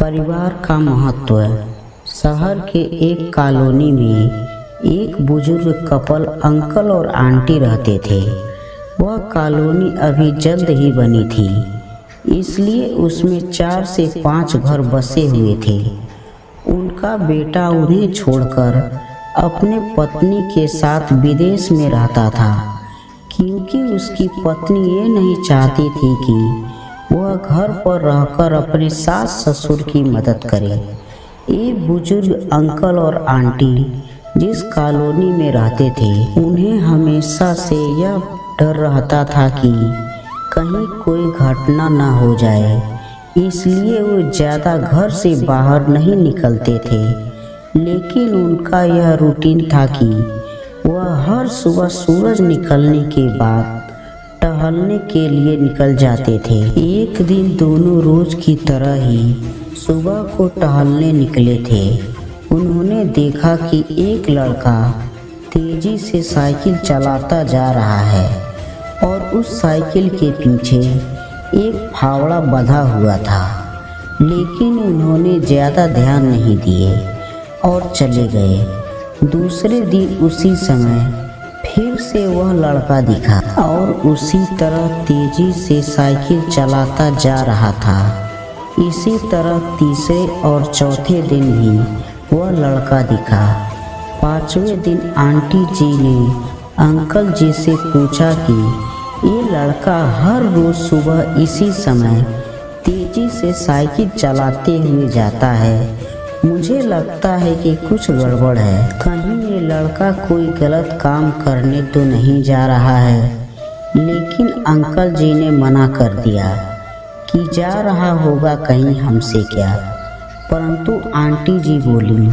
परिवार का महत्व। शहर के एक कॉलोनी में एक बुजुर्ग कपल अंकल और आंटी रहते थे। वह कॉलोनी अभी जल्द ही बनी थी, इसलिए उसमें 4 से 5 घर बसे हुए थे। उनका बेटा उन्हें छोड़कर अपने पत्नी के साथ विदेश में रहता था, क्योंकि उसकी पत्नी ये नहीं चाहती थी कि वह घर पर रहकर अपने सास ससुर की मदद करे। एक बुजुर्ग अंकल और आंटी जिस कॉलोनी में रहते थे, उन्हें हमेशा से यह डर रहता था कि कहीं कोई घटना न हो जाए, इसलिए वो ज़्यादा घर से बाहर नहीं निकलते थे। लेकिन उनका यह रूटीन था कि वह हर सुबह सूरज निकलने के बाद टहलने के लिए निकल जाते थे। एक दिन दोनों रोज की तरह ही सुबह को टहलने निकले थे। उन्होंने देखा कि एक लड़का तेजी से साइकिल चलाता जा रहा है और उस साइकिल के पीछे एक फावड़ा बंधा हुआ था। लेकिन उन्होंने ज़्यादा ध्यान नहीं दिए और चले गए। दूसरे दिन उसी समय फिर से वह लड़का दिखा और उसी तरह तेजी से साइकिल चलाता जा रहा था। इसी तरह तीसरे और चौथे दिन भी वह लड़का दिखा। 5वें दिन आंटी जी ने अंकल जी से पूछा कि ये लड़का हर रोज सुबह इसी समय तेजी से साइकिल चलाते हुए जाता है। मुझे लगता है कि कुछ गड़बड़ है। कहीं ये लड़का कोई गलत काम करने तो नहीं जा रहा है। लेकिन अंकल जी ने मना कर दिया कि जा रहा होगा कहीं हमसे क्या। परंतु आंटी जी बोली,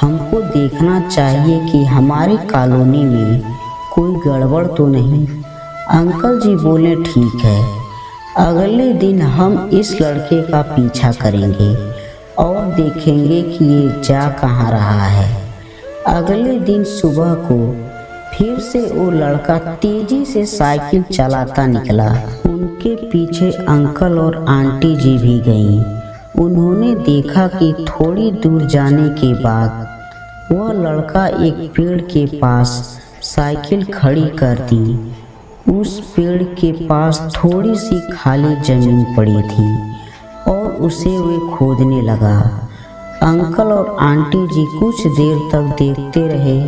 हमको देखना चाहिए कि हमारी कॉलोनी में कोई गड़बड़ तो नहीं। अंकल जी बोले, ठीक है, अगले दिन हम इस लड़के का पीछा करेंगे और देखेंगे कि ये जा कहाँ रहा है। अगले दिन सुबह को फिर से वो लड़का तेजी से साइकिल चलाता निकला। उनके पीछे अंकल और आंटी जी भी गईं। उन्होंने देखा कि थोड़ी दूर जाने के बाद वह लड़का एक पेड़ के पास साइकिल खड़ी कर दी। उस पेड़ के पास थोड़ी सी खाली जमीन पड़ी थी और उसे वे खोदने लगा। अंकल और आंटी जी कुछ देर तक देखते रहे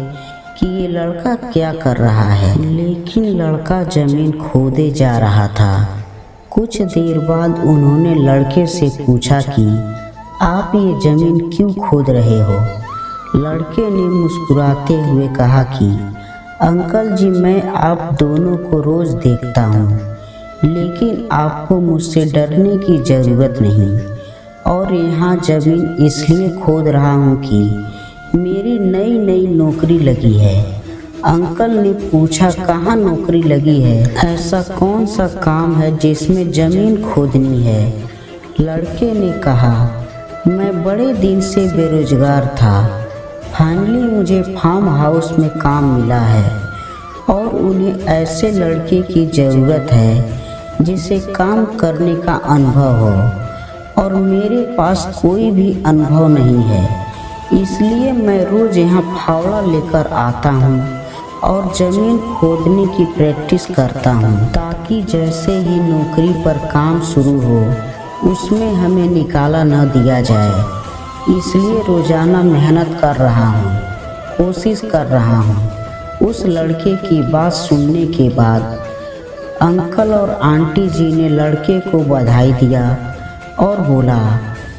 कि ये लड़का क्या कर रहा है, लेकिन लड़का जमीन खोदे जा रहा था। कुछ देर बाद उन्होंने लड़के से पूछा कि आप ये जमीन क्यों खोद रहे हो। लड़के ने मुस्कुराते हुए कहा कि अंकल जी, मैं आप दोनों को रोज देखता हूँ, लेकिन आपको मुझसे डरने की ज़रूरत नहीं। और यहाँ ज़मीन इसलिए खोद रहा हूँ कि मेरी नई नई नौकरी लगी है। अंकल ने पूछा, कहाँ नौकरी लगी है? ऐसा कौन सा काम है जिसमें ज़मीन खोदनी है? लड़के ने कहा, मैं बड़े दिन से बेरोजगार था। फाइनली मुझे फार्म हाउस में काम मिला है और उन्हें ऐसे लड़के की ज़रूरत है जिसे काम करने का अनुभव हो, और मेरे पास कोई भी अनुभव नहीं है। इसलिए मैं रोज़ यहाँ फावड़ा लेकर आता हूँ और ज़मीन खोदने की प्रैक्टिस करता हूँ, ताकि जैसे ही नौकरी पर काम शुरू हो उसमें हमें निकाला न दिया जाए। इसलिए रोज़ाना मेहनत कर रहा हूँ, कोशिश कर रहा हूँ। उस लड़के की बात सुनने के बाद अंकल और आंटी जी ने लड़के को बधाई दिया और बोला,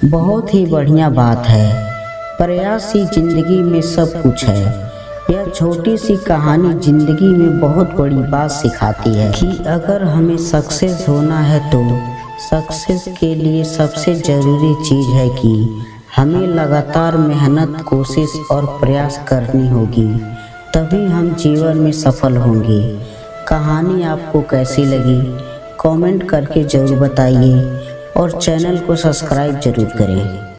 बहुत ही बढ़िया बात है, प्रयास ही जिंदगी में सब कुछ है। यह छोटी सी कहानी जिंदगी में बहुत बड़ी बात सिखाती है कि अगर हमें सक्सेस होना है तो सक्सेस के लिए सबसे ज़रूरी चीज़ है कि हमें लगातार मेहनत, कोशिश और प्रयास करनी होगी, तभी हम जीवन में सफल होंगे। कहानी आपको कैसी लगी कमेंट करके ज़रूर बताइए और चैनल को सब्सक्राइब ज़रूर करें।